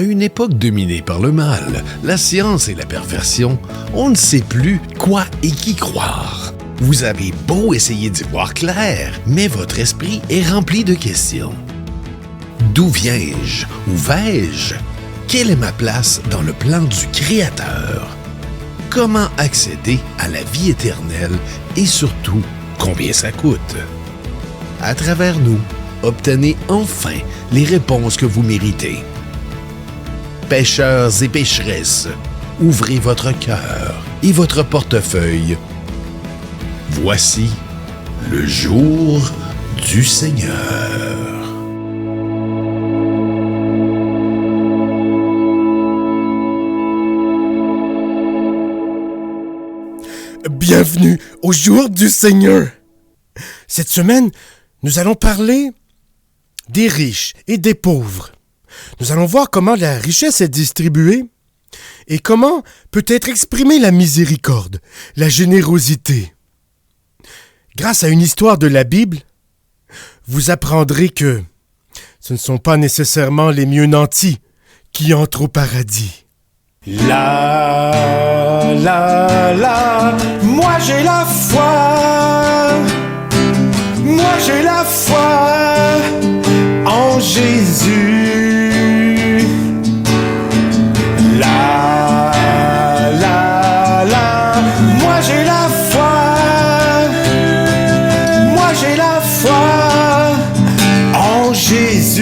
À une époque dominée par le mal, la science et la perversion, on ne sait plus quoi et qui croire. Vous avez beau essayer d'y voir clair, mais votre esprit est rempli de questions. D'où viens-je? Où vais-je? Quelle est ma place dans le plan du Créateur? Comment accéder à la vie éternelle et surtout, combien ça coûte? À travers nous, obtenez enfin les réponses que vous méritez. Pécheurs et pécheresses, ouvrez votre cœur et votre portefeuille. Voici le jour du Seigneur. Bienvenue au jour du Seigneur. Cette semaine, nous allons parler des riches et des pauvres. Nous allons voir comment la richesse est distribuée et comment peut être exprimée la miséricorde, la générosité. Grâce à une histoire de la Bible, vous apprendrez que ce ne sont pas nécessairement les mieux nantis qui entrent au paradis. Moi j'ai la foi, moi j'ai la foi en Jésus. Moi j'ai la foi, moi j'ai la foi en Jésus.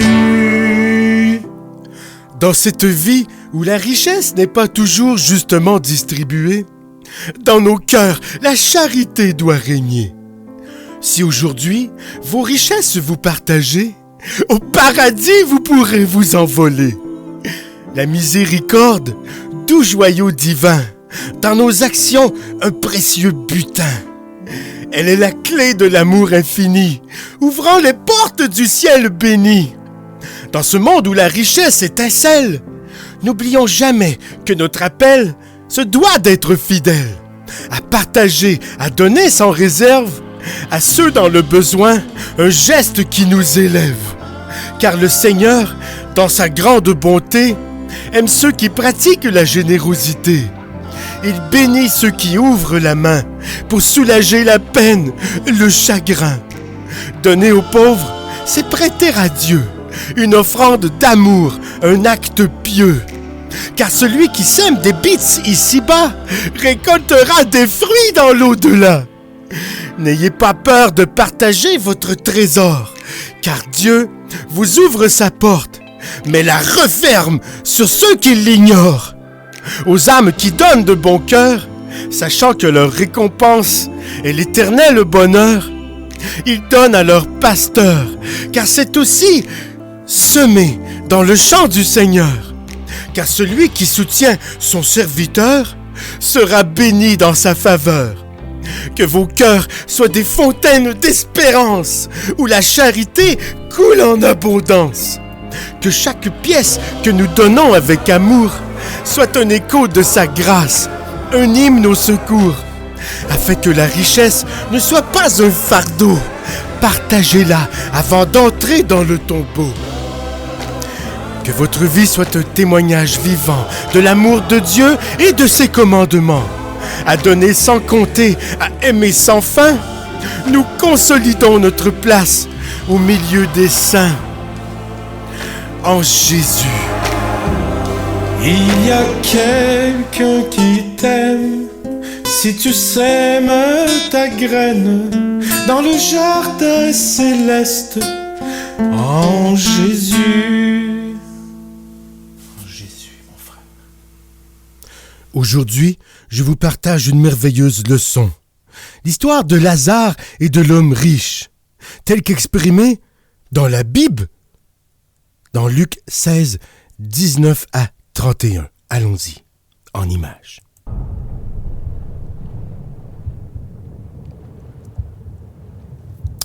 Dans cette vie où la richesse n'est pas toujours justement distribuée, dans nos cœurs, la charité doit régner. Si aujourd'hui, vos richesses vous partagez, au paradis vous pourrez vous envoler. La miséricorde, doux joyau divin, dans nos actions, un précieux butin. Elle est la clé de l'amour infini, ouvrant les portes du ciel béni. Dans ce monde où la richesse étincelle, n'oublions jamais que notre appel se doit d'être fidèle, à partager, à donner sans réserve, à ceux dans le besoin, un geste qui nous élève. Car le Seigneur, dans sa grande bonté, aime ceux qui pratiquent la générosité. Il bénit ceux qui ouvrent la main pour soulager la peine, le chagrin. Donner aux pauvres, c'est prêter à Dieu une offrande d'amour, un acte pieux. Car celui qui sème des bits ici-bas récoltera des fruits dans l'au-delà. N'ayez pas peur de partager votre trésor, car Dieu vous ouvre sa porte, mais la referme sur ceux qui l'ignorent. Aux âmes qui donnent de bon cœur, sachant que leur récompense est l'éternel bonheur, ils donnent à leur pasteur, car c'est aussi semer dans le champ du Seigneur. Car celui qui soutient son serviteur sera béni dans sa faveur. Que vos cœurs soient des fontaines d'espérance, où la charité coule en abondance. Que chaque pièce que nous donnons avec amour soit un écho de sa grâce, un hymne au secours, afin que la richesse ne soit pas un fardeau. Partagez-la avant d'entrer dans le tombeau. Que votre vie soit un témoignage vivant de l'amour de Dieu et de ses commandements. À donner sans compter, à aimer sans fin, nous consolidons notre place au milieu des saints. En Jésus. Il y a quelqu'un qui t'aime, si tu sèmes ta graine dans le jardin céleste, en Jésus. Aujourd'hui, je vous partage une merveilleuse leçon. L'histoire de Lazare et de l'homme riche, telle qu'exprimée dans la Bible, dans Luc 16, 19 à 31. Allons-y, en images.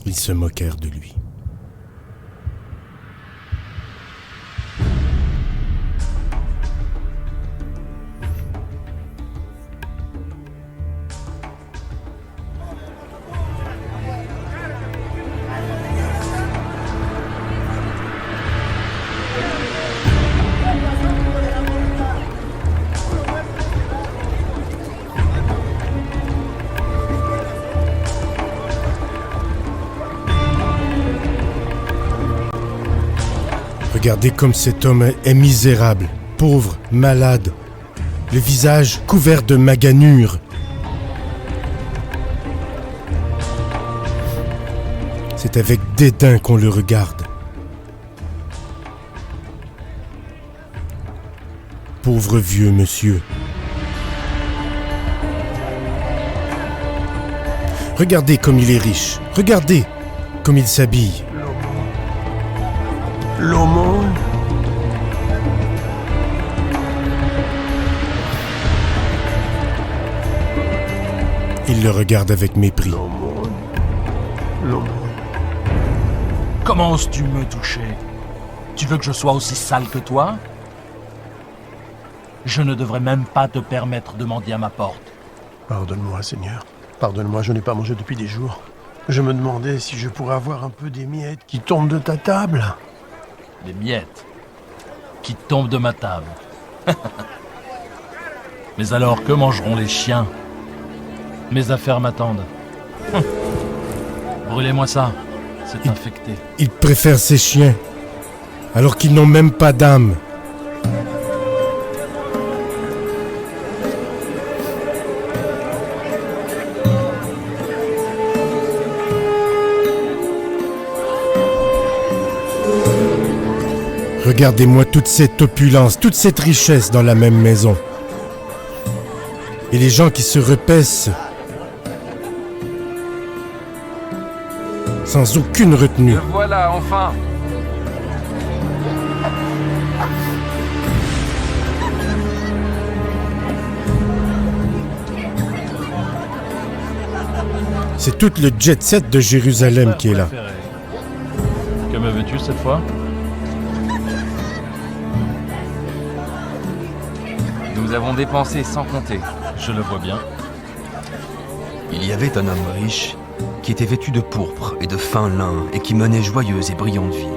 Ils se moquèrent de lui. Regardez comme cet homme est misérable, pauvre, malade, le visage couvert de maganures. C'est avec dédain qu'on le regarde. Pauvre vieux monsieur. Regardez comme il est riche. Regardez comme il s'habille. L'aumône. Il le regarde avec mépris. L'aumône. Comment oses-tu me toucher? Tu veux que je sois aussi sale que toi? Je ne devrais même pas te permettre de mendier à ma porte. Pardonne-moi, Seigneur. Pardonne-moi, je n'ai pas mangé depuis des jours. Je me demandais si je pourrais avoir un peu des miettes qui tombent de ta table. Des miettes qui tombent de ma table. Mais alors, que mangeront les chiens? Mes affaires m'attendent. Brûlez-moi ça, c'est infecté. Il préfère ses chiens, alors qu'ils n'ont même pas d'âme. Regardez-moi toute cette opulence, toute cette richesse dans la même maison. Et les gens qui se repaissent sans aucune retenue. Le voilà, enfin! C'est tout le jet-set de Jérusalem qui est là. Que me veux-tu cette fois? Nous avons dépensé sans compter. Je le vois bien. Il y avait un homme riche qui était vêtu de pourpre et de fin lin et qui menait joyeuse et brillante vie.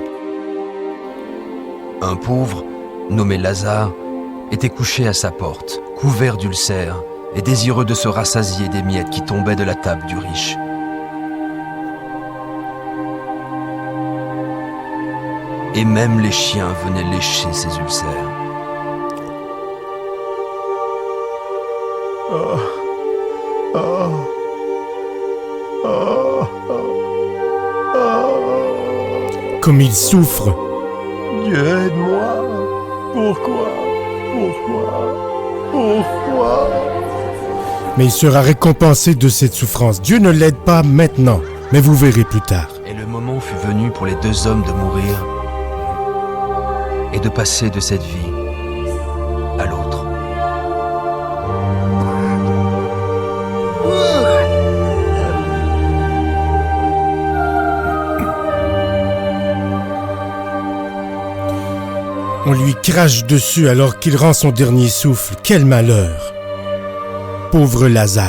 Un pauvre, nommé Lazare, était couché à sa porte, couvert d'ulcères et désireux de se rassasier des miettes qui tombaient de la table du riche. Et même les chiens venaient lécher ses ulcères. Comme il souffre. Dieu, aide-moi. Pourquoi? Mais il sera récompensé de cette souffrance. Dieu ne l'aide pas maintenant, mais vous verrez plus tard. Et le moment fut venu pour les deux hommes de mourir et de passer de cette vie à l'autre. On lui crache dessus alors qu'il rend son dernier souffle. Quel malheur! Pauvre Lazare.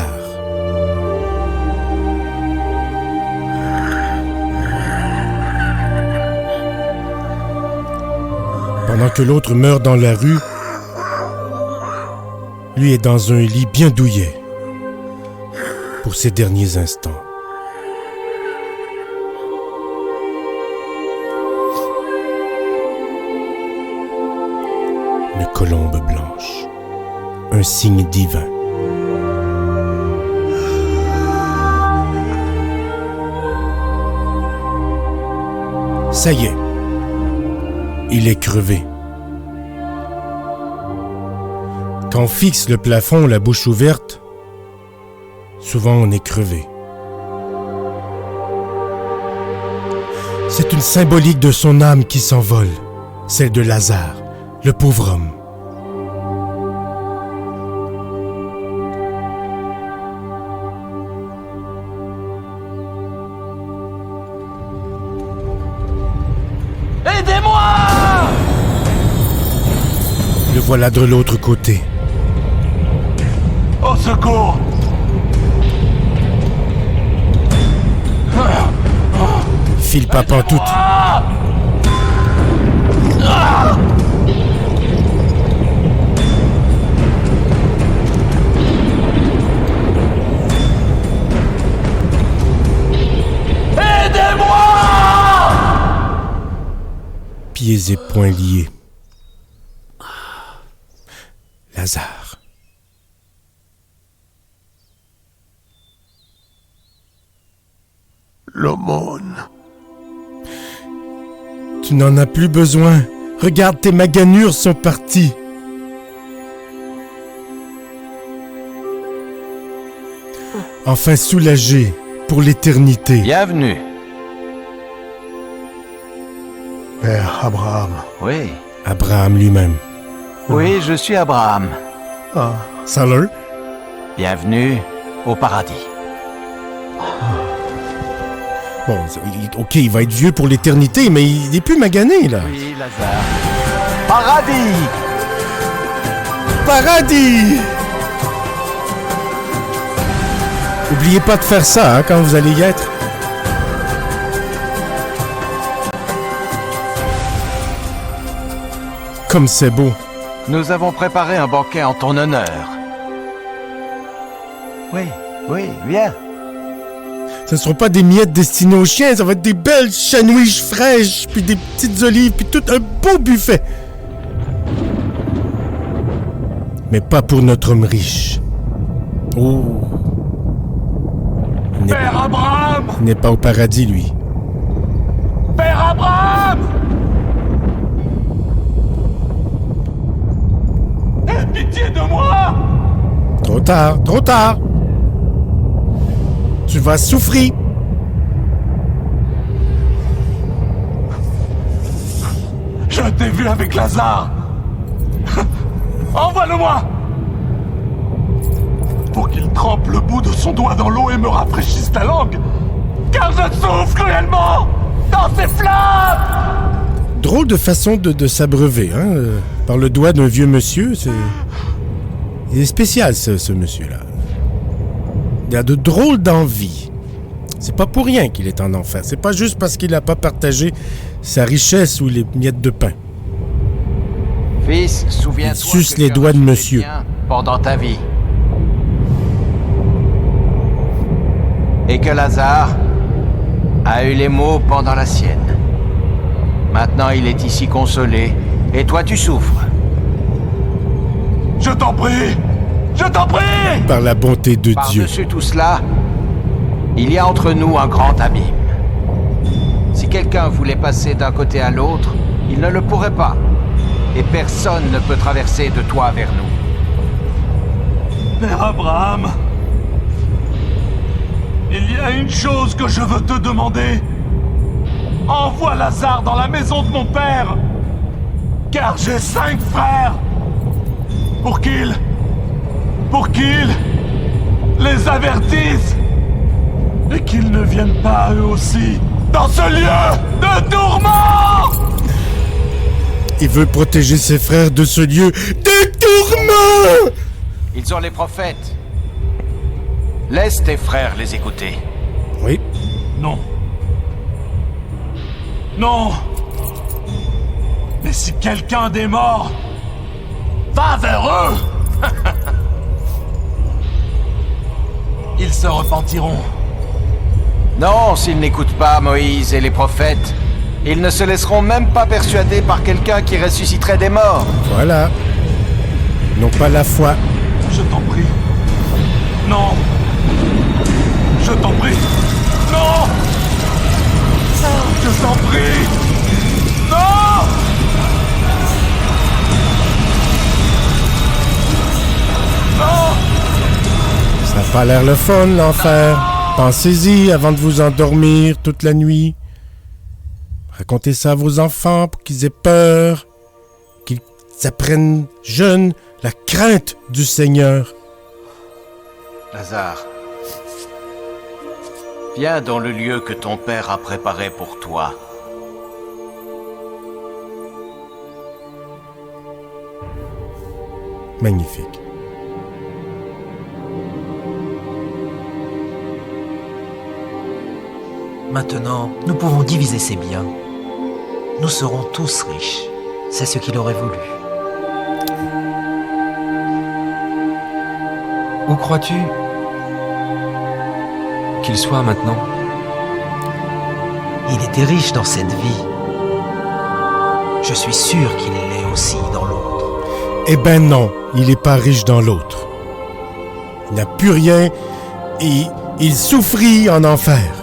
Pendant que l'autre meurt dans la rue, lui est dans un lit bien douillet pour ses derniers instants. Une colombe blanche, un signe divin. Ça y est, il est crevé. Quand on fixe le plafond, la bouche ouverte, souvent on est crevé. C'est une symbolique de son âme qui s'envole, celle de Lazare, le pauvre homme. Aidez-moi! Le voilà de l'autre côté. Au secours! File pas pantoute. pieds et poings liés. Lazare. L'aumône. Tu n'en as plus besoin. Regarde, tes maganures sont parties. Enfin soulagé pour l'éternité. Bienvenue. Père Abraham. Oui. Abraham lui-même. Oui, je suis Abraham. Ah, Salut. Bienvenue au paradis. Bon, ok, il va être vieux pour l'éternité, mais il n'est plus magané, là. Oui, Lazare. Paradis! Paradis! Oubliez pas de faire ça, hein, quand vous allez y être. Comme c'est beau. Nous avons préparé un banquet en ton honneur. Oui, viens. Ce ne seront pas des miettes destinées aux chiens, ça va être des belles sandwiches fraîches, puis des petites olives, puis tout un beau buffet. Mais pas pour notre homme riche. Oh. Père Abraham! Il n'est pas au paradis, lui. Père Abraham! Aie pitié de moi! Trop tard, trop tard. Tu vas souffrir. Je t'ai vu avec Lazare! Envoie-le-moi! Pour qu'il trempe le bout de son doigt dans l'eau et me rafraîchisse la langue! Car je souffre cruellement! Dans ces flammes! Drôle de façon de s'abreuver, hein, par le doigt d'un vieux monsieur. Il est spécial, ce monsieur-là. Il a de drôles d'envie. C'est pas pour rien qu'il est en enfer. C'est pas juste parce qu'il n'a pas partagé sa richesse ou les miettes de pain. Fils, souviens-toi Il suce que les tu as doigts de reçu des monsieur. biens pendant ta vie. Et que Lazare a eu les maux pendant la sienne. Maintenant, il est ici consolé, et toi, tu souffres. Je t'en prie! Je t'en prie! Par la bonté de Dieu. Par-dessus tout cela, il y a entre nous un grand abîme. Si quelqu'un voulait passer d'un côté à l'autre, il ne le pourrait pas. Et personne ne peut traverser de toi vers nous. Père Abraham, il y a une chose que je veux te demander. Envoie Lazare dans la maison de mon père, car j'ai 5 frères, pour qu'il les avertisse et qu'ils ne viennent pas eux aussi dans ce lieu de tourment. Il veut protéger ses frères de ce lieu de tourment. Ils ont les prophètes. Laisse tes frères les écouter. Oui. Non. Non. Mais si quelqu'un des morts va vers eux, ils se repentiront. Non, s'ils n'écoutent pas Moïse et les prophètes, ils ne se laisseront même pas persuader par quelqu'un qui ressusciterait des morts. Voilà. Ils n'ont pas la foi. Je t'en prie. Non. Je t'en prie. Non. Je t'en prie. Non. Non. Ça n'a pas l'air le fun, l'enfer. Pensez-y avant de vous endormir toute la nuit. Racontez ça à vos enfants pour qu'ils aient peur, qu'ils apprennent jeunes la crainte du Seigneur. Lazare, viens dans le lieu que ton père a préparé pour toi. Magnifique. Maintenant, nous pouvons diviser ses biens. Nous serons tous riches. C'est ce qu'il aurait voulu. Où crois-tu qu'il soit maintenant? Il était riche dans cette vie. Je suis sûr qu'il l'est aussi dans l'autre. Eh ben non, il n'est pas riche dans l'autre. Il n'a plus rien et il souffrit en enfer.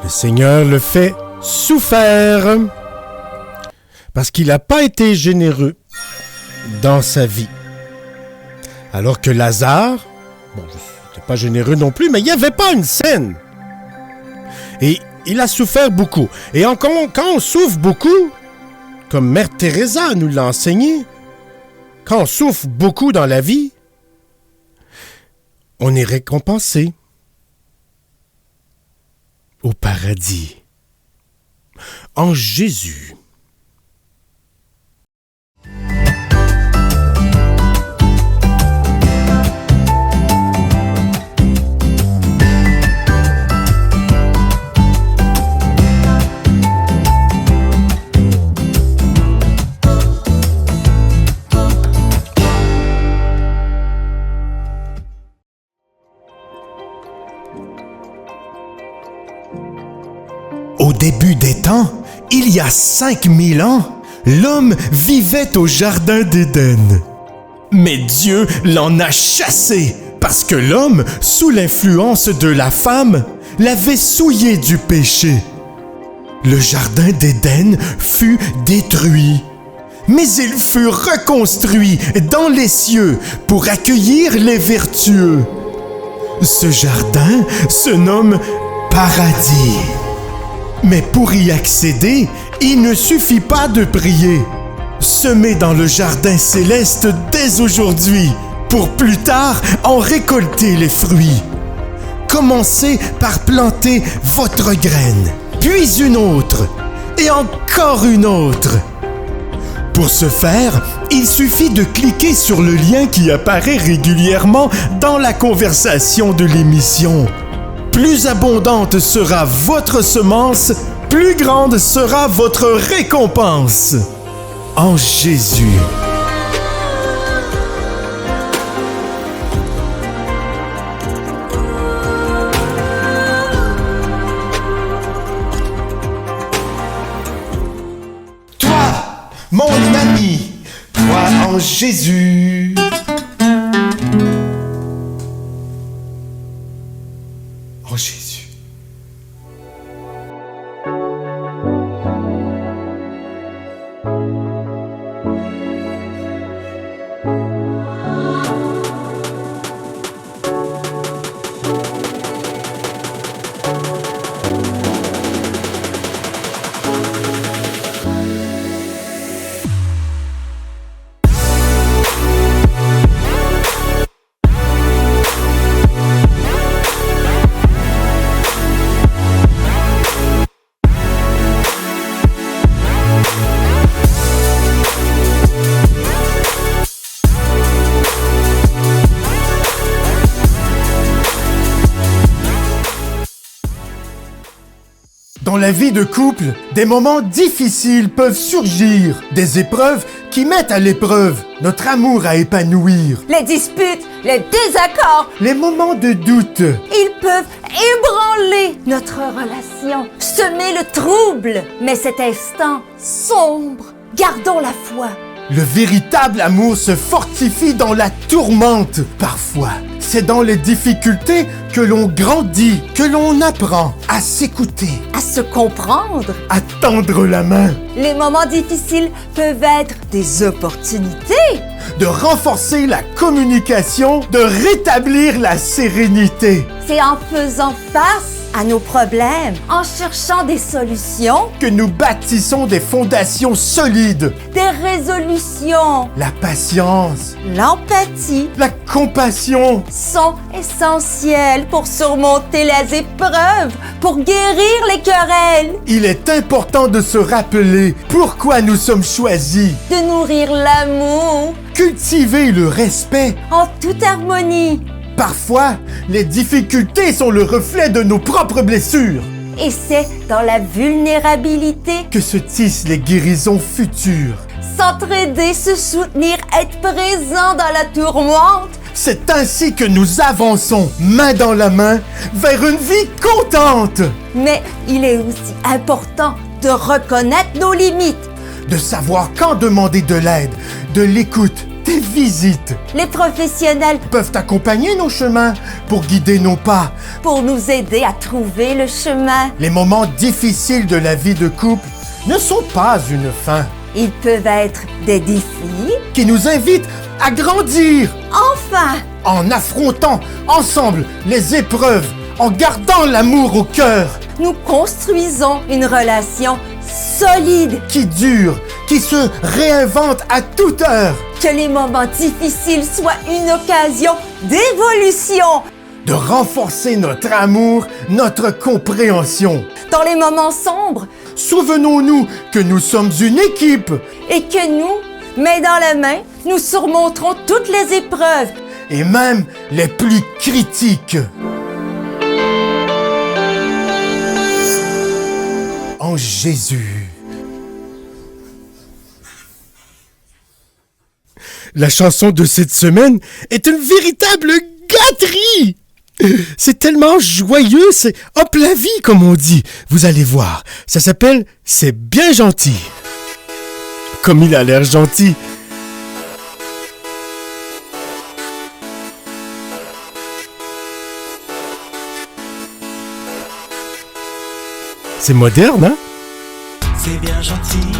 Le Seigneur le fait souffrir parce qu'il n'a pas été généreux dans sa vie. Alors que Lazare, bon, je n'étais pas généreux non plus, mais il n'y avait pas une scène. Et il a souffert beaucoup. Et quand on souffre beaucoup, comme Mère Teresa nous l'a enseigné, quand on souffre beaucoup dans la vie, on est récompensé au paradis en Jésus. Au début des temps, il y a 5000 ans, l'homme vivait au jardin d'Éden. Mais Dieu l'en a chassé parce que l'homme, sous l'influence de la femme, l'avait souillé du péché. Le jardin d'Éden fut détruit, mais il fut reconstruit dans les cieux pour accueillir les vertueux. Ce jardin se nomme Paradis. Mais pour y accéder, il ne suffit pas de prier. Semez dans le jardin céleste dès aujourd'hui, pour plus tard en récolter les fruits. Commencez par planter votre graine, puis une autre, et encore une autre. Pour ce faire, il suffit de cliquer sur le lien qui apparaît régulièrement dans la conversation de l'émission. Plus abondante sera votre semence, plus grande sera votre récompense. En Jésus. Toi, mon ami, crois en Jésus. En Jésus. Dans la vie de couple, des moments difficiles peuvent surgir, des épreuves qui mettent à l'épreuve notre amour à épanouir. Les disputes, les désaccords, les moments de doute, ils peuvent ébranler notre relation, semer le trouble. Mais cet instant sombre, gardons la foi. Le véritable amour se fortifie dans la tourmente, parfois. C'est dans les difficultés que l'on grandit, que l'on apprend à s'écouter, à se comprendre, à tendre la main. Les moments difficiles peuvent être des opportunités de renforcer la communication, de rétablir la sérénité. C'est en faisant face à nos problèmes, en cherchant des solutions, que nous bâtissons des fondations solides, des résolutions. La patience, l'empathie, la compassion sont essentielles pour surmonter les épreuves, pour guérir les querelles. Il est important de se rappeler pourquoi nous sommes choisis, de nourrir l'amour, cultiver le respect en toute harmonie. Parfois, les difficultés sont le reflet de nos propres blessures. Et c'est dans la vulnérabilité que se tissent les guérisons futures. S'entraider, se soutenir, être présent dans la tourmente C'est ainsi que nous avançons, main dans la main, vers une vie contente. Mais il est aussi important de reconnaître nos limites. De savoir quand demander de l'aide, de l'écoute, des visites. Les professionnels Peuvent accompagner nos chemins pour guider nos pas. pour nous aider à trouver le chemin. Les moments difficiles de la vie de couple ne sont pas une fin, Ils peuvent être des défis. qui nous invitent à grandir Enfin, en affrontant ensemble les épreuves, en gardant l'amour au cœur, nous construisons une relation solide. qui dure, qui se réinvente à toute heure, Que les moments difficiles soient une occasion d'évolution. de renforcer notre amour, notre compréhension. Dans les moments sombres, Souvenons-nous que nous sommes une équipe et que nous, main dans la main, nous surmonterons toutes les épreuves. et même les plus critiques. En Jésus. La chanson de cette semaine est une véritable gâterie. C'est tellement joyeux, c'est hop la vie comme on dit. Vous allez voir, ça s'appelle C'est bien gentil. Comme il a l'air gentil. C'est moderne, hein? C'est bien gentil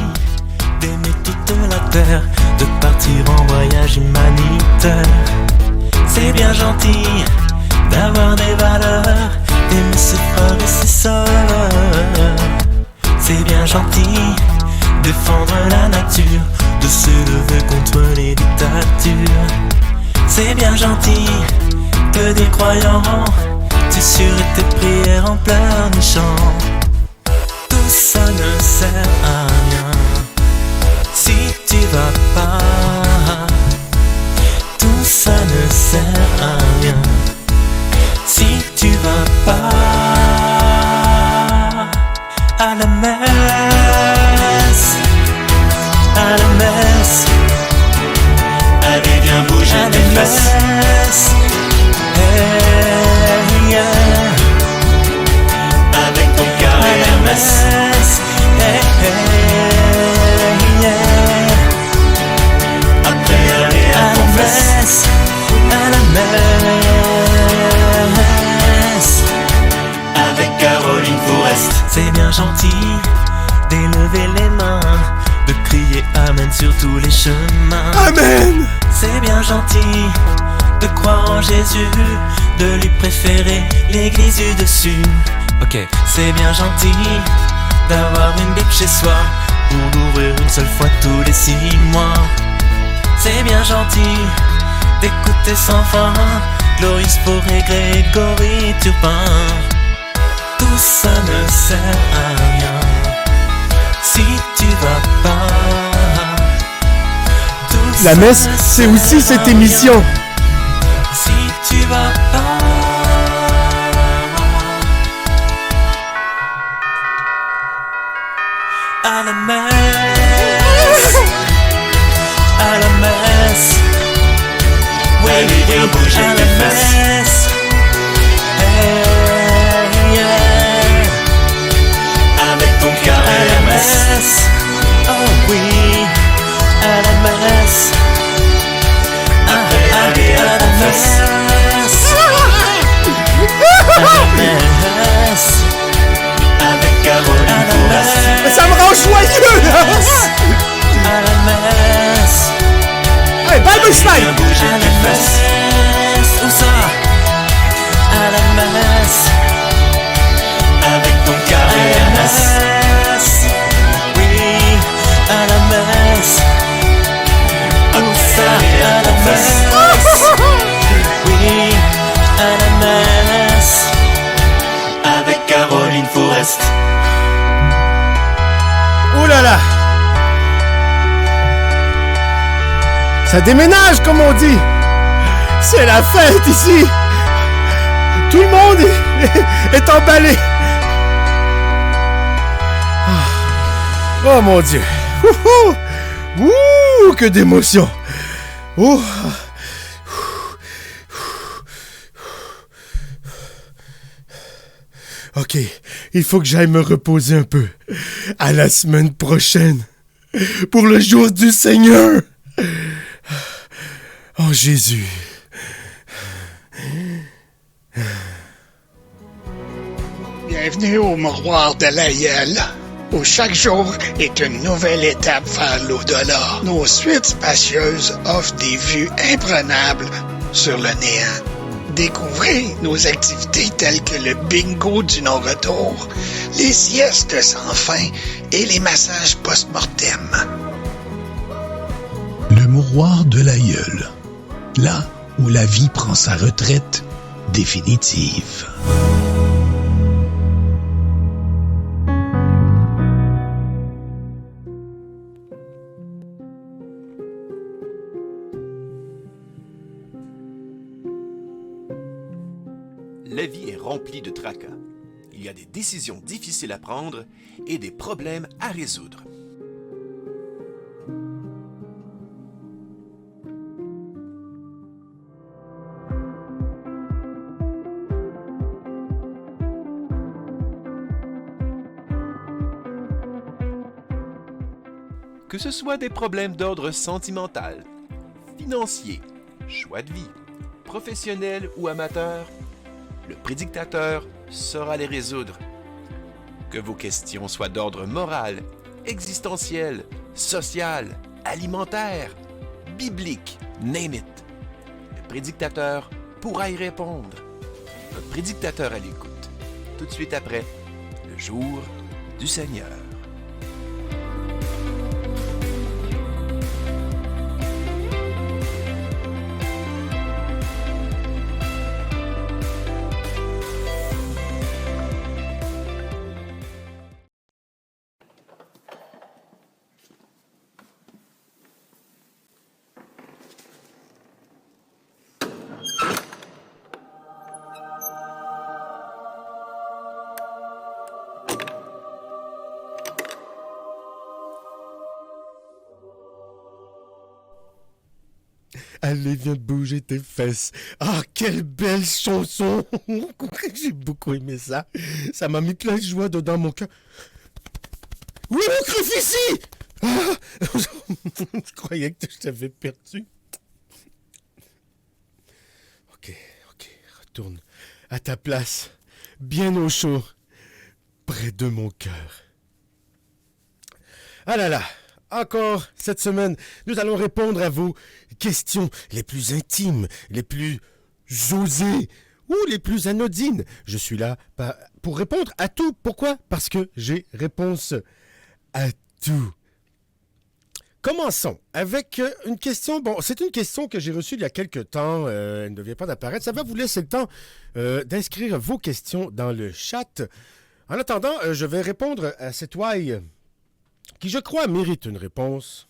d'aimer toute la terre, de partir en voyage humanitaire. C'est bien gentil d'avoir des valeurs, d'aimer ses frères et ses sœurs. C'est bien gentil défendre la nature, de se lever contre les dictatures. C'est bien gentil que des croyants t'assurent tes prières en pleurnichant. Tout ça ne sert à rien si tu vas pas. Tout ça ne sert à rien si tu vas pas à la messe. À la messe, allez viens bouger tes fesses. Hey, yeah. Avec ton cœur et la messe. Hey, hey, yeah. Après aller à ton messe, à la messe. Avec Caroline Forest. C'est bien gentil d'élever les mains, de crier Amen sur tous les chemins. Amen! C'est bien gentil de croire en Jésus, de lui préférer l'église du dessus. Ok, c'est bien gentil d'avoir une Bible chez soi pour l'ouvrir une seule fois tous les 6 mois. C'est bien gentil d'écouter sans fin Gloris Forêt, Grégory Turpin. Tout ça ne sert à rien si tu vas pas. Tout La ça messe, ne c'est sert aussi à cette rien émission. si tu vas pas. À la messe, à la messe, oui, viens bouger à la messe. Hey, yeah. Avec ton cœur à la messe. Oh oui, à la messe. Allez à la messe. À la messe. Avec Caroline Forest. Ça me rend joyeux, là! À la messe. Hey, Bible slide! Viens bouger tes fesses. Où ça? À la messe. Avec ton cœur et la messe. Oui, à la messe. Où ça? À la messe. Oui, à la messe. Avec Caroline Forest. Oh là là! Ça déménage, comme on dit! C'est la fête ici! Tout le monde est emballé! Oh mon Dieu! Ouh, que d'émotion! Oh. OK, il faut que j'aille me reposer un peu. À la semaine prochaine, pour le jour du Seigneur. Oh Jésus. Bienvenue au mouroir de l'Aïeul, où chaque jour est une nouvelle étape vers l'au-delà. Nos suites spacieuses offrent des vues imprenables sur le néant. Découvrez nos activités telles que le bingo du non-retour, les siestes sans fin et les massages post-mortem. Le mouroir de l'Aïeul, là où la vie prend sa retraite définitive. La vie est remplie de tracas. Il y a des décisions difficiles à prendre et des problèmes à résoudre. Que ce soit des problèmes d'ordre sentimental, financier, choix de vie, professionnel ou amateur, le prédictateur saura les résoudre. Que vos questions soient d'ordre moral, existentiel, social, alimentaire, biblique, name it. Le prédictateur pourra y répondre. Un prédictateur à l'écoute, tout de suite après le jour du Seigneur. Allez, viens de bouger tes fesses. Ah, quelle belle chanson. J'ai beaucoup aimé ça. Ça m'a mis plein de joie dedans mon cœur. Oui, mon crucifix. Ah, je croyais que je t'avais perdu. Ok, retourne à ta place, bien au chaud, près de mon cœur. Ah là là. Encore cette semaine, nous allons répondre à vos questions les plus intimes, les plus osées ou les plus anodines. Je suis là pour répondre à tout. Pourquoi? Parce que j'ai réponse à tout. Commençons avec une question. Bon, c'est une question que j'ai reçue il y a quelque temps. Elle ne vient pas d'apparaître. Ça va vous laisser le temps d'inscrire vos questions dans le chat. En attendant, je vais répondre à cette ouaille qui, je crois, mérite une réponse.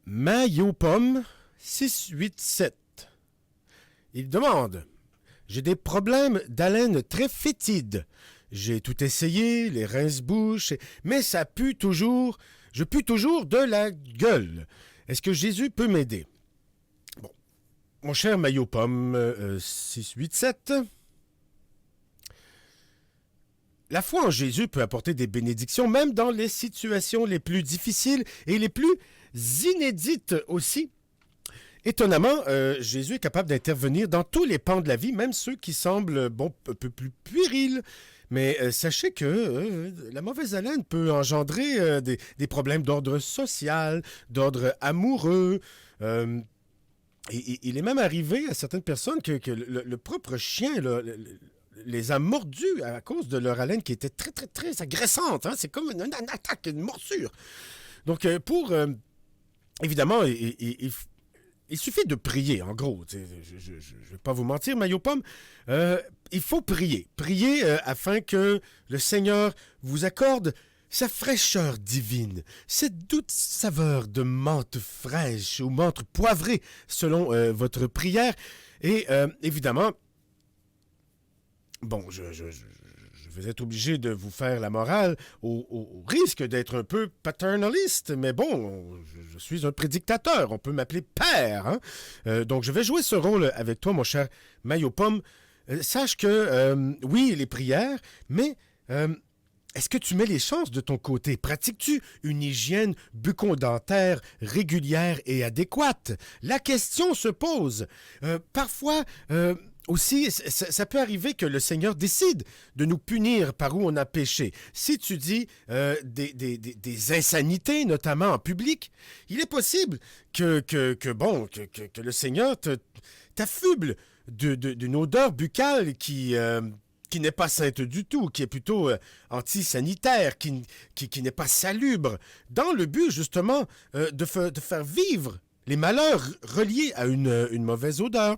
Maillot-Pomme 687. Il demande: j'ai des problèmes d'haleine très fétide. J'ai tout essayé, les rince-bouches, mais ça pue toujours. Je pue toujours de la gueule. Est-ce que Jésus peut m'aider? Bon, mon cher Maillot-Pomme 687. La foi en Jésus peut apporter des bénédictions, même dans les situations les plus difficiles et les plus inédites aussi. Étonnamment, Jésus est capable d'intervenir dans tous les pans de la vie, même ceux qui semblent un peu plus puérils. Mais sachez que la mauvaise haleine peut engendrer des problèmes d'ordre social, d'ordre amoureux. Il est même arrivé à certaines personnes que le propre chien les a mordus à cause de leur haleine qui était très, très, très agressante. Hein? C'est comme une attaque, une morsure. Donc, évidemment, il suffit de prier, en gros. Je ne vais pas vous mentir, Maillot-Pomme. Il faut prier. Prier afin que le Seigneur vous accorde sa fraîcheur divine, cette douce saveur de menthe fraîche ou menthe poivrée, selon votre prière. Et évidemment, bon, je vais être obligé de vous faire la morale au risque d'être un peu paternaliste, mais bon, je suis un prédictateur, on peut m'appeler père. Hein? Donc, je vais jouer ce rôle avec toi, mon cher Maillot-Pomme. sache que, oui, les prières, mais est-ce que tu mets les chances de ton côté? Pratiques-tu une hygiène bucco-dentaire régulière et adéquate? La question se pose. Parfois... aussi, ça peut arriver que le Seigneur décide de nous punir par où on a péché. Si tu dis des insanités, notamment en public, il est possible que le Seigneur t'affuble d'une odeur buccale qui n'est pas sainte du tout, qui est plutôt antisanitaire, qui n'est pas salubre, dans le but justement de faire vivre les malheurs reliés à une mauvaise odeur.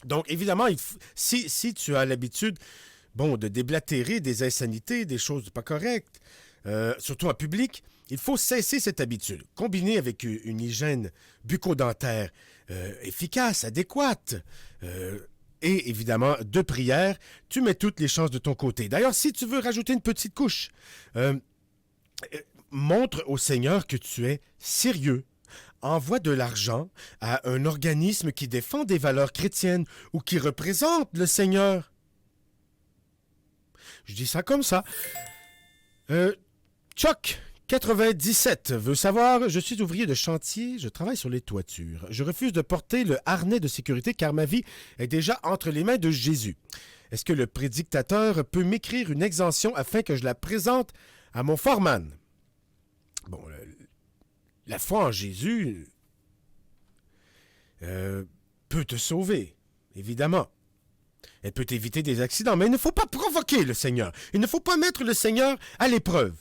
Donc, évidemment, si tu as l'habitude, de déblatérer des insanités, des choses pas correctes, surtout en public, il faut cesser cette habitude. Combinée avec une hygiène bucco-dentaire efficace, adéquate, et évidemment, de prière, tu mets toutes les chances de ton côté. D'ailleurs, si tu veux rajouter une petite couche, montre au Seigneur que tu es sérieux. Envoie de l'argent à un organisme qui défend des valeurs chrétiennes ou qui représente le Seigneur. Je dis ça comme ça. Chuck, 97, veut savoir, je suis ouvrier de chantier, je travaille sur les toitures. Je refuse de porter le harnais de sécurité car ma vie est déjà entre les mains de Jésus. Est-ce que le prédictateur peut m'écrire une exemption afin que je la présente à mon foreman? Bon, la foi en Jésus peut te sauver, évidemment. Elle peut éviter des accidents, mais il ne faut pas provoquer le Seigneur. Il ne faut pas mettre le Seigneur à l'épreuve.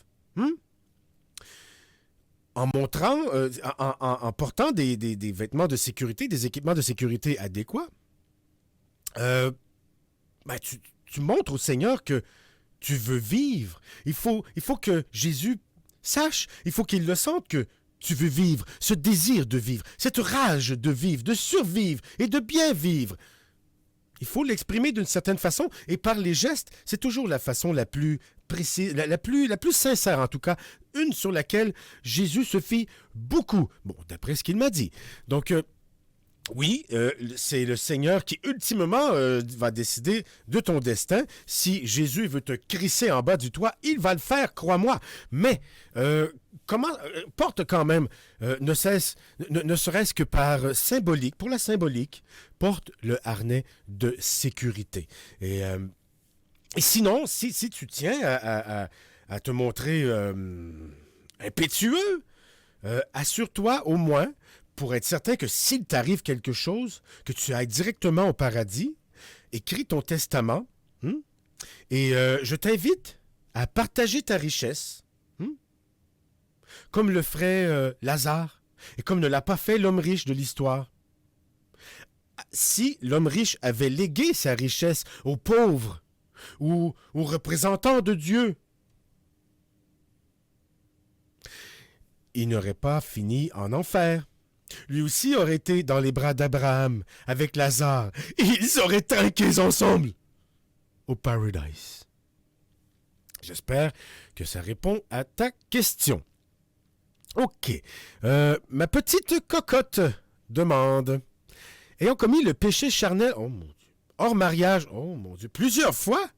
En montrant, en portant des vêtements de sécurité, des équipements de sécurité adéquats, tu montres au Seigneur que tu veux vivre. Il faut que Jésus sache, il faut qu'il le sente que tu veux vivre, ce désir de vivre, cette rage de vivre, de survivre et de bien vivre. Il faut l'exprimer d'une certaine façon et par les gestes, c'est toujours la façon la plus précise, la plus sincère en tout cas, une sur laquelle Jésus se fie beaucoup. Bon, d'après ce qu'il m'a dit. Donc, oui, c'est le Seigneur qui, ultimement, va décider de ton destin. Si Jésus veut te crisser en bas du toit, il va le faire, crois-moi. Mais, porte quand même, ne serait-ce que par symbolique, pour la symbolique, porte le harnais de sécurité. Et sinon, si tu tiens à te montrer impétueux, assure-toi au moins, pour être certain que s'il t'arrive quelque chose, que tu ailles directement au paradis, écris ton testament, et je t'invite à partager ta richesse, comme le ferait Lazare, et comme ne l'a pas fait l'homme riche de l'histoire. Si l'homme riche avait légué sa richesse aux pauvres, ou aux représentants de Dieu, il n'aurait pas fini en enfer. Lui aussi aurait été dans les bras d'Abraham avec Lazare et ils auraient trinqué ensemble au paradise. J'espère que ça répond à ta question. Ok. Ma petite cocotte demande: ayant commis le péché charnel, oh mon Dieu, hors mariage, oh mon Dieu, plusieurs fois?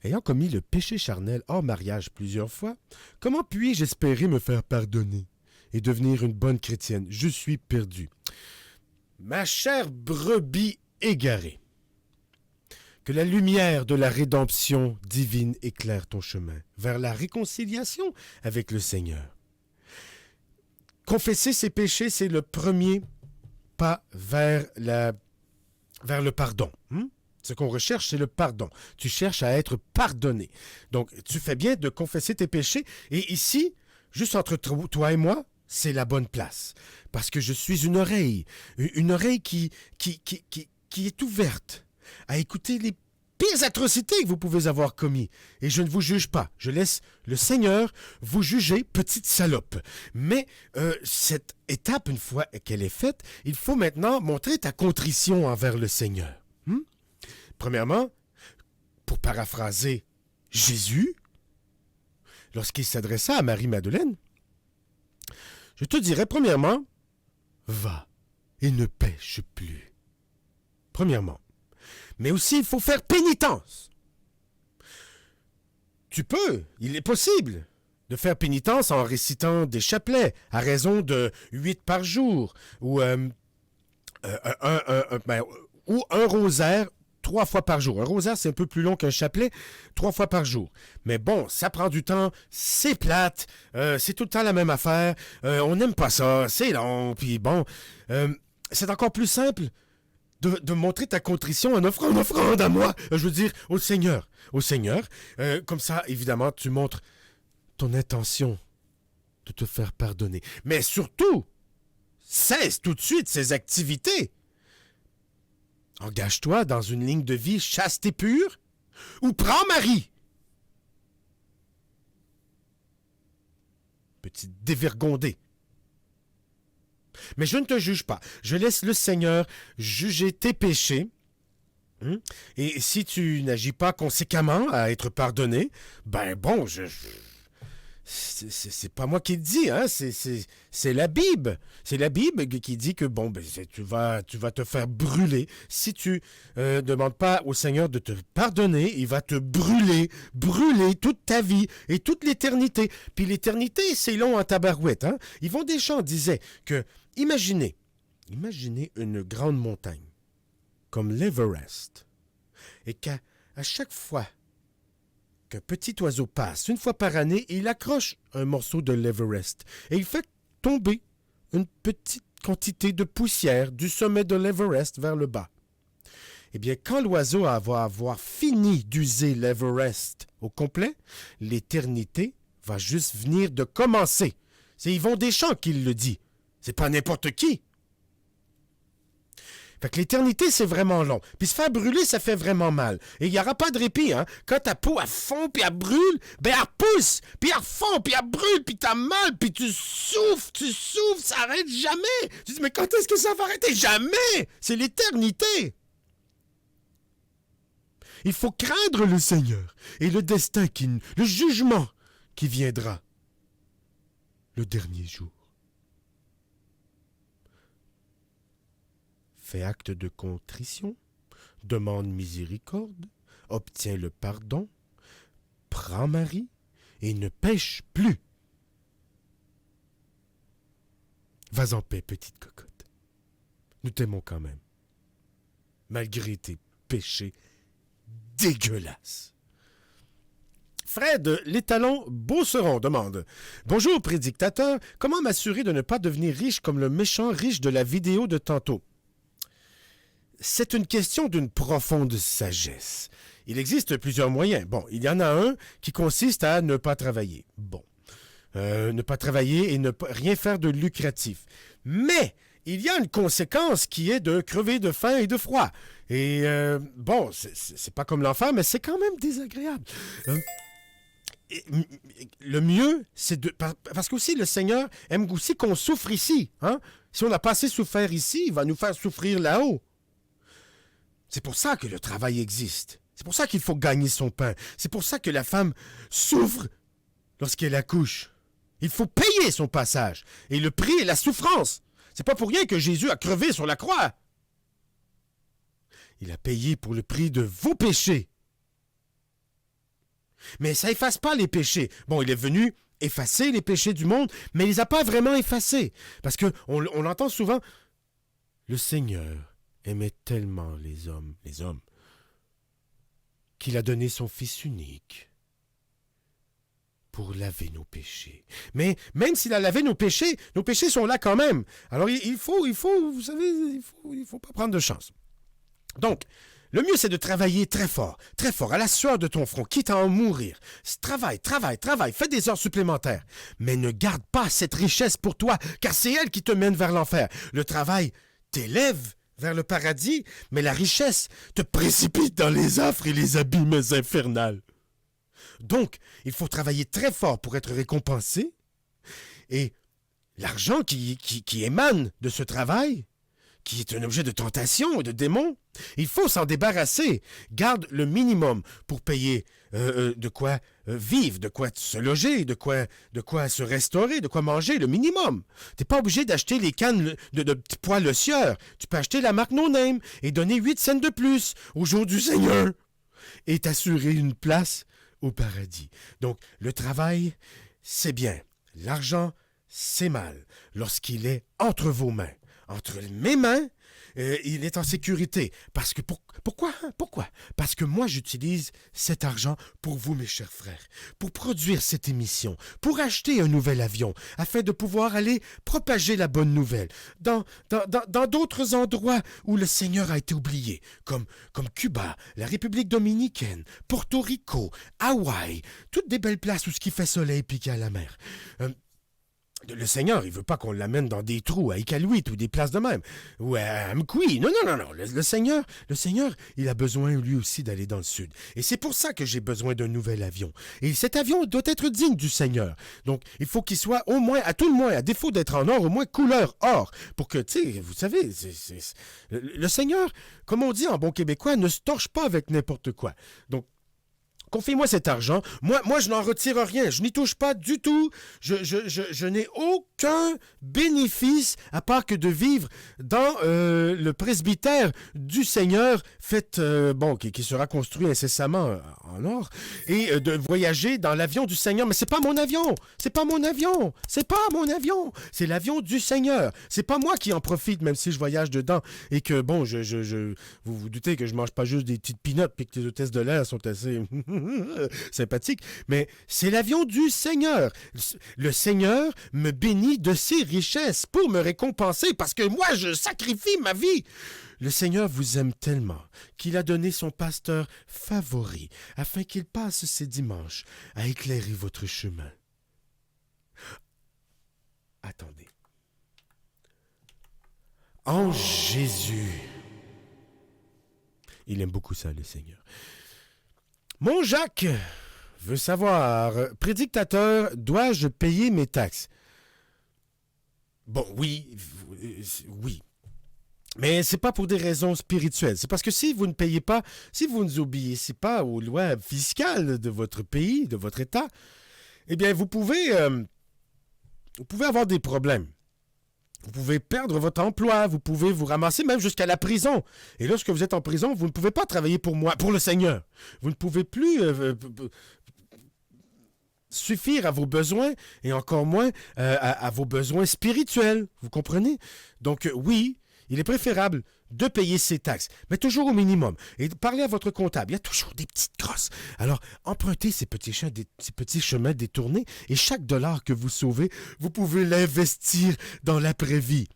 Ayant commis le péché charnel hors mariage plusieurs fois, comment puis-je espérer me faire pardonner et devenir une bonne chrétienne? Je suis perdu. Ma chère brebis égarée, que la lumière de la rédemption divine éclaire ton chemin vers la réconciliation avec le Seigneur. Confesser ses péchés, c'est le premier pas vers le pardon. Ce qu'on recherche, c'est le pardon. Tu cherches à être pardonné. Donc, tu fais bien de confesser tes péchés. Et ici, juste entre toi et moi, c'est la bonne place. Parce que je suis une oreille qui est ouverte à écouter les pires atrocités que vous pouvez avoir commis. Et je ne vous juge pas. Je laisse le Seigneur vous juger, petite salope. Mais cette étape, une fois qu'elle est faite, il faut maintenant montrer ta contrition envers le Seigneur. Premièrement, pour paraphraser Jésus, lorsqu'il s'adressa à Marie-Madeleine, je te dirais, premièrement, va et ne pêche plus. Premièrement. Mais aussi, il faut faire pénitence. Il est possible de faire pénitence en récitant des chapelets à raison de 8 par jour ou un rosaire 3 fois par jour. Un rosaire, c'est un peu plus long qu'un chapelet, 3 fois par jour. Mais bon, ça prend du temps, c'est plate, c'est tout le temps la même affaire, on n'aime pas ça, c'est long, puis bon, c'est encore plus simple de montrer ta contrition en offrant une offrande à moi, je veux dire, au Seigneur. Comme ça, évidemment, tu montres ton intention de te faire pardonner. Mais surtout, cesse tout de suite ces activités. Engage-toi dans une ligne de vie chaste et pure, ou prends Marie. Petite dévergondée. Mais je ne te juge pas. Je laisse le Seigneur juger tes péchés. Et si tu n'agis pas conséquemment à être pardonné, ben bon, c'est pas moi qui le dis, hein, c'est la Bible. C'est la Bible qui dit que bon, ben tu vas te faire brûler si tu demandes pas au Seigneur de te pardonner. Il va te brûler toute ta vie et toute l'éternité. Puis l'éternité, c'est long en tabarouette, hein. Yvon Deschamps disait que imaginez une grande montagne comme l'Everest et qu'à chaque fois qu'un petit oiseau passe, une fois par année, il accroche un morceau de l'Everest et il fait tomber une petite quantité de poussière du sommet de l'Everest vers le bas. Eh bien, quand l'oiseau va avoir fini d'user l'Everest au complet, l'éternité va juste venir de commencer. C'est Yvon Deschamps qui le dit. C'est pas n'importe qui. Fait que l'éternité, c'est vraiment long. Puis se faire brûler, ça fait vraiment mal. Et il n'y aura pas de répit, hein. Quand ta peau, elle fond, puis elle brûle, ben elle repousse, puis elle fond, puis elle brûle, puis t'as mal, puis tu souffres, ça arrête jamais. Tu dis, mais quand est-ce que ça va arrêter? Jamais! C'est l'éternité. Il faut craindre le Seigneur et le destin, le jugement qui viendra le dernier jour. Fais acte de contrition, demande miséricorde, obtiens le pardon, prends Marie et ne pêche plus. Vas en paix, petite cocotte. Nous t'aimons quand même, malgré tes péchés dégueulasses. Fred, l'étalon Beauceron demande « Bonjour, prédictateur, comment m'assurer de ne pas devenir riche comme le méchant riche de la vidéo de tantôt ?» C'est une question d'une profonde sagesse. Il existe plusieurs moyens. Bon, il y en a un qui consiste à ne pas travailler. Bon, ne pas travailler et ne rien faire de lucratif. Mais il y a une conséquence qui est de crever de faim et de froid. Et bon, c'est pas comme l'enfer, mais c'est quand même désagréable. Le mieux, c'est de... Parce qu'aussi, le Seigneur aime aussi qu'on souffre ici. Hein? Si on n'a pas assez souffert ici, il va nous faire souffrir là-haut. C'est pour ça que le travail existe. C'est pour ça qu'il faut gagner son pain. C'est pour ça que la femme souffre lorsqu'elle accouche. Il faut payer son passage. Et le prix est la souffrance. C'est pas pour rien que Jésus a crevé sur la croix. Il a payé pour le prix de vos péchés. Mais ça efface pas les péchés. Bon, il est venu effacer les péchés du monde, mais il les a pas vraiment effacés. Parce que on entend souvent, le Seigneur aimait tellement les hommes, qu'il a donné son Fils unique pour laver nos péchés. Mais même s'il a lavé nos péchés sont là quand même. Alors il faut, vous savez, il faut pas prendre de chance. Donc, le mieux, c'est de travailler très fort, à la sueur de ton front, quitte à en mourir. Travaille, fais des heures supplémentaires. Mais ne garde pas cette richesse pour toi, car c'est elle qui te mène vers l'enfer. Le travail t'élève vers le paradis, mais la richesse te précipite dans les affres et les abîmes infernales. Donc, il faut travailler très fort pour être récompensé, et l'argent qui émane de ce travail, qui est un objet de tentation et de démon, il faut s'en débarrasser. Garde le minimum pour payer vivre, de quoi se loger, de quoi se restaurer, de quoi manger, le minimum. T'es pas obligé d'acheter les cannes de petits pois Le Sieur. Tu peux acheter la marque No Name et donner 8 cents de plus au jour du Seigneur et t'assurer une place au paradis. Donc, le travail, c'est bien. L'argent, c'est mal lorsqu'il est entre vos mains. Entre mes mains, il est en sécurité. Parce que pourquoi? Parce que moi, j'utilise cet argent pour vous, mes chers frères, pour produire cette émission, pour acheter un nouvel avion, afin de pouvoir aller propager la bonne nouvelle dans d'autres endroits où le Seigneur a été oublié, comme Cuba, la République dominicaine, Porto Rico, Hawaï, toutes des belles places où ce qui fait soleil piqué à la mer. Le Seigneur, il veut pas qu'on l'amène dans des trous à Iqaluit ou des places de même, ou à Amqui. Non. Le Seigneur, il a besoin lui aussi d'aller dans le sud. Et c'est pour ça que j'ai besoin d'un nouvel avion. Et cet avion doit être digne du Seigneur. Donc, il faut qu'il soit au moins, à tout le moins, à défaut d'être en or, au moins couleur or. Pour que, tu sais, vous savez, le Seigneur, comme on dit en bon québécois, ne se torche pas avec n'importe quoi. Donc, confiez-moi cet argent. Moi, je n'en retire rien. Je n'y touche pas du tout. Je n'ai aucun bénéfice à part que de vivre dans le presbytère du Seigneur, qui sera construit incessamment en or, et de voyager dans l'avion du Seigneur. Mais c'est pas mon avion. C'est pas mon avion. C'est l'avion du Seigneur. C'est pas moi qui en profite, même si je voyage dedans et que vous vous doutez que je mange pas juste des petites peanuts puis que les hôtesses de l'air sont assez sympathique, mais c'est l'avion du Seigneur. Le Seigneur me bénit de ses richesses pour me récompenser parce que moi, je sacrifie ma vie. Le Seigneur vous aime tellement qu'il a donné son pasteur favori afin qu'il passe ses dimanches à éclairer votre chemin. Attendez. En Jésus. Il aime beaucoup ça, le Seigneur. Mon Jacques veut savoir, prédictateur, dois-je payer mes taxes? Bon, oui. Mais c'est pas pour des raisons spirituelles. C'est parce que si vous ne payez pas, si vous ne obéissez pas aux lois fiscales de votre pays, de votre État, eh bien, vous pouvez avoir des problèmes. Vous pouvez perdre votre emploi, vous pouvez vous ramasser même jusqu'à la prison. Et lorsque vous êtes en prison, vous ne pouvez pas travailler pour moi, pour le Seigneur. Vous ne pouvez plus suffire à vos besoins et encore moins à vos besoins spirituels. Vous comprenez? Donc oui, il est préférable de payer ses taxes, mais toujours au minimum. Et parlez à votre comptable. Il y a toujours des petites crosses. Alors, empruntez ces petits chemins détournés et chaque dollar que vous sauvez, vous pouvez l'investir dans l'après-vie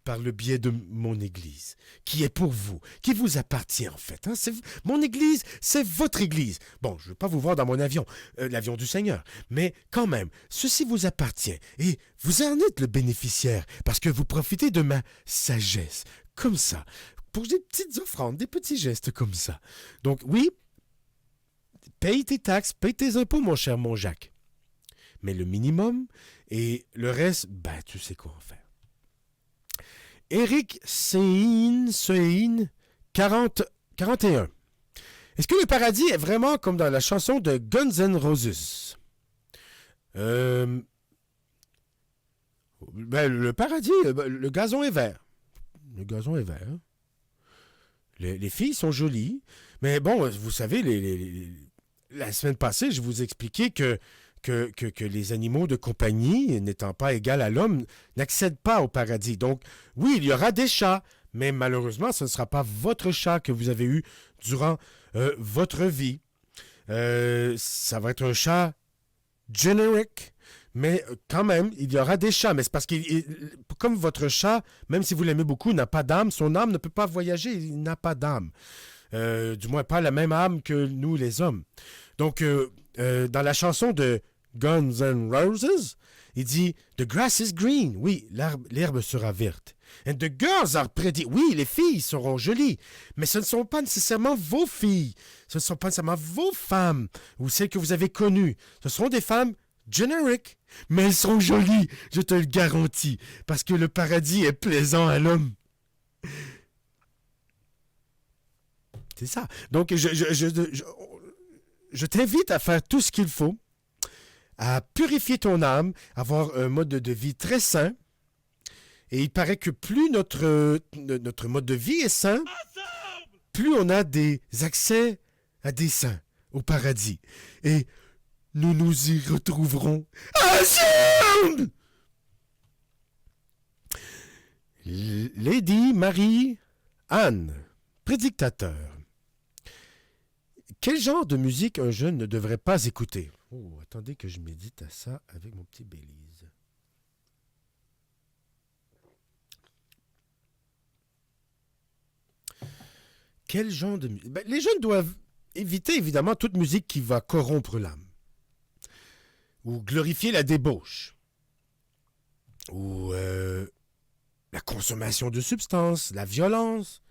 par le biais de mon Église, qui est pour vous, qui vous appartient en fait. Hein? Mon Église, c'est votre Église. Bon, je ne veux pas vous voir dans mon avion, l'avion du Seigneur, mais quand même, ceci vous appartient et vous en êtes le bénéficiaire parce que vous profitez de ma sagesse, comme ça, pour des petites offrandes, des petits gestes comme ça. Donc oui, paye tes taxes, paye tes impôts, mon cher mon Jacques. Mais le minimum et le reste, tu sais quoi en faire. Eric Sein 41. Est-ce que le paradis est vraiment comme dans la chanson de Guns N' Roses? Le paradis, le gazon est vert. Le gazon est vert. Les filles sont jolies. Mais bon, vous savez, la semaine passée, je vous expliquais que les animaux de compagnie, n'étant pas égaux à l'homme, n'accèdent pas au paradis. Donc, oui, il y aura des chats, mais malheureusement, ce ne sera pas votre chat que vous avez eu durant votre vie. Ça va être un chat generic, mais quand même, il y aura des chats. Mais c'est parce que, comme votre chat, même si vous l'aimez beaucoup, n'a pas d'âme, son âme ne peut pas voyager, il n'a pas d'âme. Du moins, pas la même âme que nous, les hommes. Donc, dans la chanson de Guns N' Roses, il dit « The grass is green ». Oui, l'herbe sera verte. « And the girls are pretty ». Oui, les filles seront jolies. Mais ce ne sont pas nécessairement vos filles. Ce ne sont pas nécessairement vos femmes ou celles que vous avez connues. Ce seront des femmes generic, mais elles seront jolies, je te le garantis, parce que le paradis est plaisant à l'homme. C'est ça. Donc, je t'invite à faire tout ce qu'il faut, à purifier ton âme, avoir un mode de vie très sain. Et il paraît que plus notre mode de vie est sain, plus on a des accès à des saints au paradis. Et nous nous y retrouverons ensemble! Lady Marie Anne, prédictateur. Quel genre de musique un jeune ne devrait pas écouter? Oh, attendez que je médite à ça avec mon petit Belize. Quel genre de musique? Ben, les jeunes doivent éviter évidemment toute musique qui va corrompre l'âme. Ou glorifier la débauche. Ou la consommation de substances, la violence.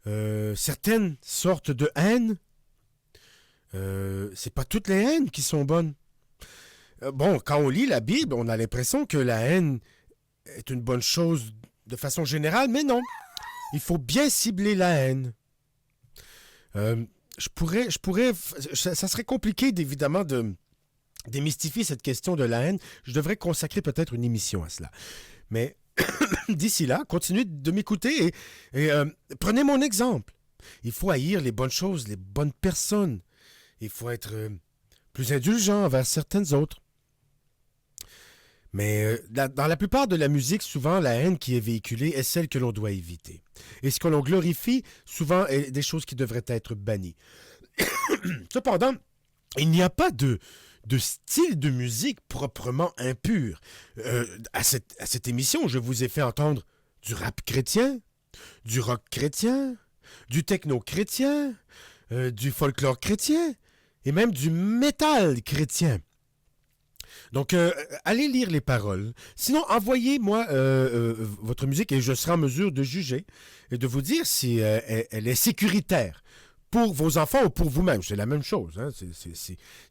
Certaines sortes de haine. C'est pas toutes les haines qui sont bonnes. Bon, quand on lit la Bible, on a l'impression que la haine est une bonne chose de façon générale, mais non. Il faut bien cibler la haine. Ça serait compliqué, évidemment, de démystifier cette question de la haine. Je devrais consacrer peut-être une émission à cela. Mais d'ici là, continuez de m'écouter et prenez mon exemple. Il faut haïr les bonnes choses, les bonnes personnes. Il faut être plus indulgent envers certaines autres. Mais dans la plupart de la musique, souvent, la haine qui est véhiculée est celle que l'on doit éviter. Et ce que l'on glorifie, souvent, est des choses qui devraient être bannies. Cependant, il n'y a pas de style de musique proprement impur. À cette émission, je vous ai fait entendre du rap chrétien, du rock chrétien, du techno chrétien, du folklore chrétien, et même du métal chrétien. Donc, allez lire les paroles. Sinon, envoyez-moi votre musique et je serai en mesure de juger et de vous dire si elle est sécuritaire pour vos enfants ou pour vous-même. C'est la même chose. Hein?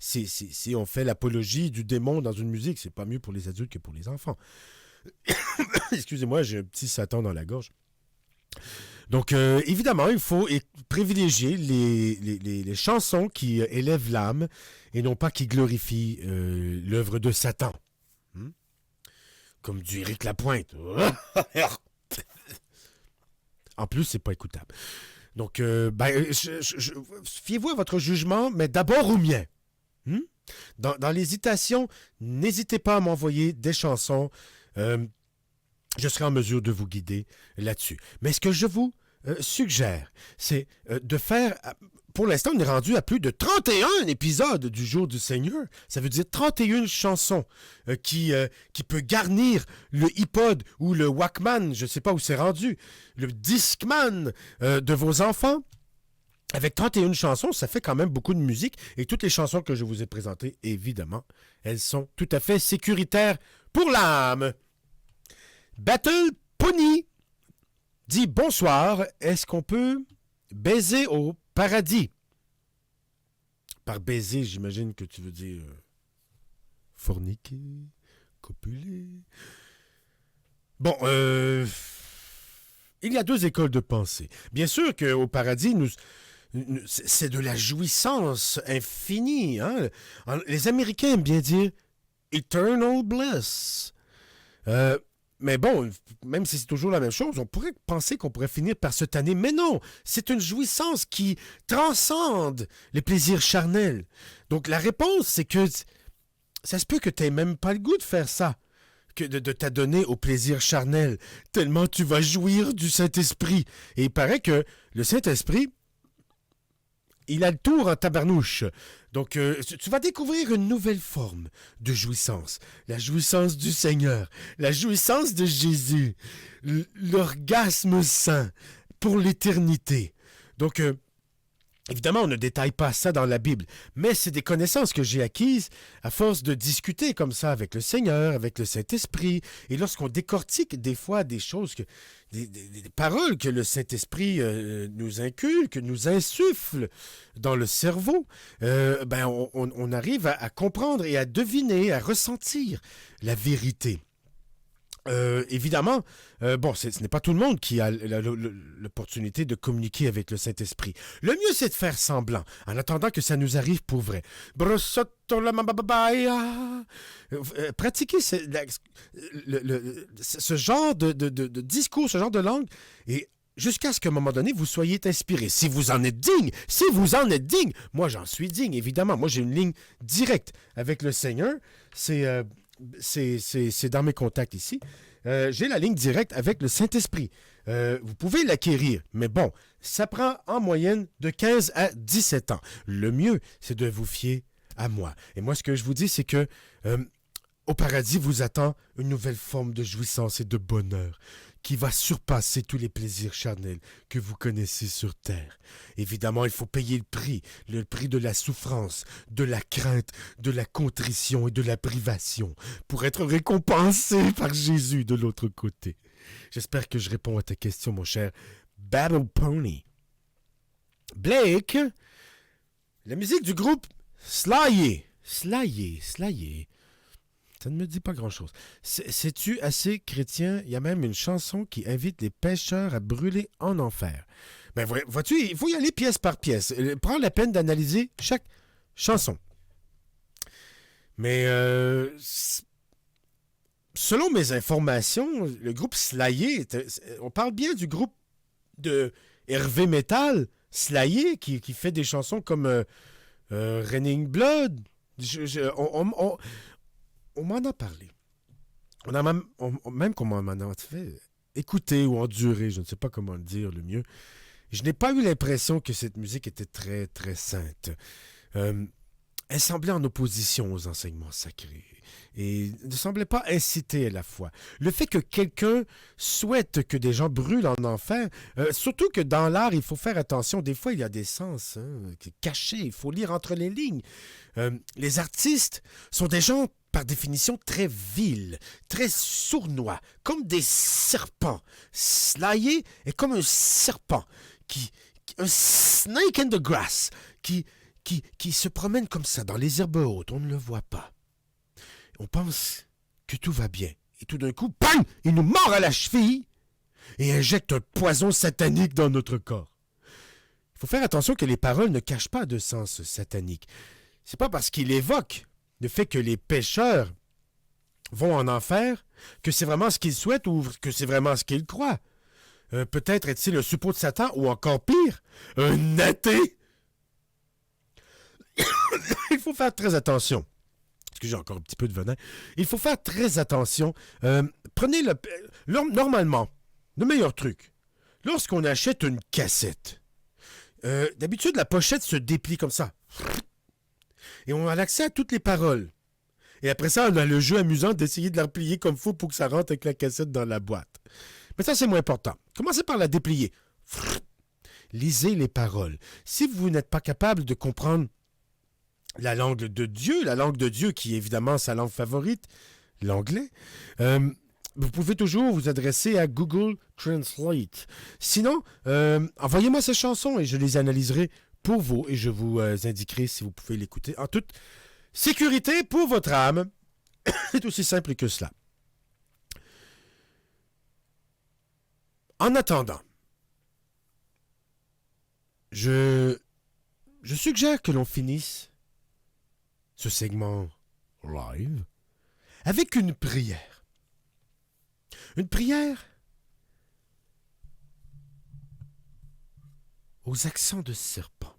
Si on fait l'apologie du démon dans une musique, c'est pas mieux pour les adultes que pour les enfants. Excusez-moi, j'ai un petit Satan dans la gorge. Donc, évidemment, il faut privilégier les chansons qui élèvent l'âme et non pas qui glorifient l'œuvre de Satan. Comme du Éric Lapointe. En plus, c'est pas écoutable. Donc, fiez-vous à votre jugement, mais d'abord au mien. Dans l'hésitation, n'hésitez pas à m'envoyer des chansons. Je serai en mesure de vous guider là-dessus. Mais ce que je vous suggère, c'est de faire... Pour l'instant, on est rendu à plus de 31 épisodes du Jour du Seigneur. Ça veut dire 31 chansons qui peut garnir le iPod ou le Walkman, je ne sais pas où c'est rendu, le Discman de vos enfants. Avec 31 chansons, ça fait quand même beaucoup de musique. Et toutes les chansons que je vous ai présentées, évidemment, elles sont tout à fait sécuritaires pour l'âme. Battle Pony dit bonsoir. Est-ce qu'on peut baiser au paradis? Par baiser, j'imagine que tu veux dire forniquer, copuler. Bon, il y a deux écoles de pensée. Bien sûr qu'au paradis, c'est de la jouissance infinie. Hein? Les Américains aiment bien dire « eternal bliss ». Mais bon, même si c'est toujours la même chose, on pourrait penser qu'on pourrait finir par se tanner. Mais non, c'est une jouissance qui transcende les plaisirs charnels. Donc la réponse, c'est que ça se peut que tu n'aies même pas le goût de faire ça, que de t'adonner au plaisir charnel, tellement tu vas jouir du Saint-Esprit. Et il paraît que le Saint-Esprit, il a le tour en tabarnouche. Donc, tu vas découvrir une nouvelle forme de jouissance. La jouissance du Seigneur. La jouissance de Jésus. L'orgasme saint pour l'éternité. Donc, évidemment, on ne détaille pas ça dans la Bible, mais c'est des connaissances que j'ai acquises à force de discuter comme ça avec le Seigneur, avec le Saint-Esprit. Et lorsqu'on décortique des fois des choses, des paroles que le Saint-Esprit nous inculque, nous insuffle dans le cerveau, on arrive à comprendre et à deviner, à ressentir la vérité. Évidemment, ce n'est pas tout le monde qui a l'opportunité de communiquer avec le Saint-Esprit. Le mieux, c'est de faire semblant, en attendant que ça nous arrive pour vrai. Pratiquez ce genre de discours, ce genre de langue, et jusqu'à ce qu'à un moment donné, vous soyez inspiré. Si vous en êtes digne, moi j'en suis digne, évidemment. Moi, j'ai une ligne directe avec le Seigneur. C'est dans mes contacts ici. J'ai la ligne directe avec le Saint-Esprit. Vous pouvez l'acquérir, mais bon, ça prend en moyenne de 15 à 17 ans. Le mieux, c'est de vous fier à moi. Et moi, ce que je vous dis, c'est que au paradis vous attend une nouvelle forme de jouissance et de bonheur qui va surpasser tous les plaisirs charnels que vous connaissez sur terre. Évidemment, il faut payer le prix de la souffrance, de la crainte, de la contrition et de la privation pour être récompensé par Jésus de l'autre côté. J'espère que je réponds à ta question, mon cher Battle Pony. Blake, la musique du groupe Slayer. Ça ne me dit pas grand-chose. C'est-tu assez chrétien? Il y a même une chanson qui invite les pécheurs à brûler en enfer. Ben, vois-tu, il faut y aller pièce par pièce. Prends la peine d'analyser chaque chanson. Mais selon mes informations, le groupe Slayer, on parle bien du groupe de Hervé Metal, Slayer, qui fait des chansons comme Raining Blood. On m'en a parlé. On a même qu'on m'en a fait écouter ou endurer, je ne sais pas comment le dire le mieux. Je n'ai pas eu l'impression que cette musique était très, très sainte. Elle semblait en opposition aux enseignements sacrés et ne semblait pas inciter à la foi. Le fait que quelqu'un souhaite que des gens brûlent en enfer, surtout que dans l'art, il faut faire attention. Des fois, il y a des sens cachés, il faut lire entre les lignes. Les artistes sont des gens par définition très vils, très sournois, comme des serpents. Slayer est comme un serpent, un snake in the grass, qui se promène comme ça dans les herbes hautes. On ne le voit pas. On pense que tout va bien. Et tout d'un coup, bang! Il nous mord à la cheville et injecte un poison satanique dans notre corps. Il faut faire attention que les paroles ne cachent pas de sens satanique. C'est pas parce qu'il évoque le fait que les pécheurs vont en enfer que c'est vraiment ce qu'ils souhaitent ou que c'est vraiment ce qu'ils croient. Peut-être est-il un suppôt de Satan ou encore pire, un athée. Il faut faire très attention. Parce que j'ai encore un petit peu de venin. Il faut faire très attention. Prenez normalement, le meilleur truc, lorsqu'on achète une cassette, d'habitude la pochette se déplie comme ça. Et on a l'accès à toutes les paroles. Et après ça, on a le jeu amusant d'essayer de la replier comme il faut pour que ça rentre avec la cassette dans la boîte. Mais ça, c'est moins important. Commencez par la déplier. Lisez les paroles. Si vous n'êtes pas capable de comprendre la langue de Dieu qui est évidemment sa langue favorite, l'anglais, vous pouvez toujours vous adresser à Google Translate. Sinon, envoyez-moi ces chansons et je les analyserai pour vous et je vous indiquerai si vous pouvez l'écouter en toute sécurité pour votre âme. C'est aussi simple que cela. En attendant, je suggère que l'on finisse ce segment live avec une prière. Une prière aux accents de serpent.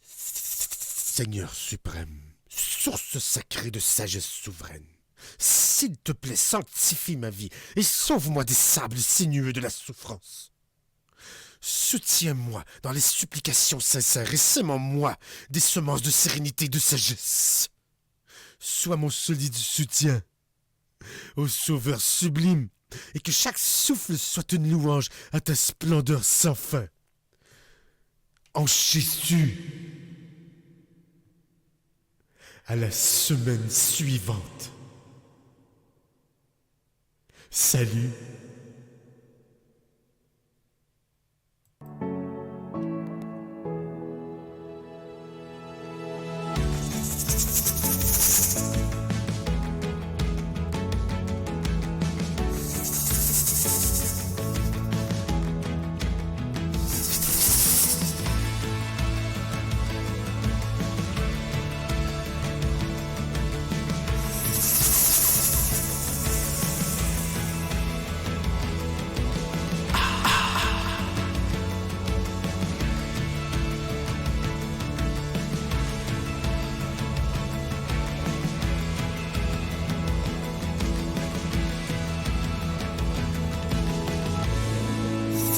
Seigneur suprême, source sacrée de sagesse souveraine, s'il te plaît, sanctifie ma vie et sauve-moi des sables sinueux de la souffrance. Soutiens-moi dans les supplications sincères et sème en moi des semences de sérénité et de sagesse. Sois mon solide soutien, ô Sauveur sublime, et que chaque souffle soit une louange à ta splendeur sans fin. En Jésus, à la semaine suivante. Salut.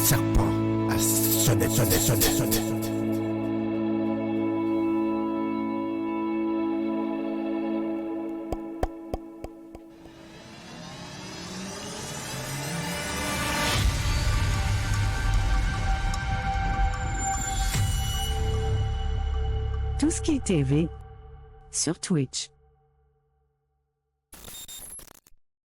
serpent a sonné. Tout ce qui est TV sur Twitch.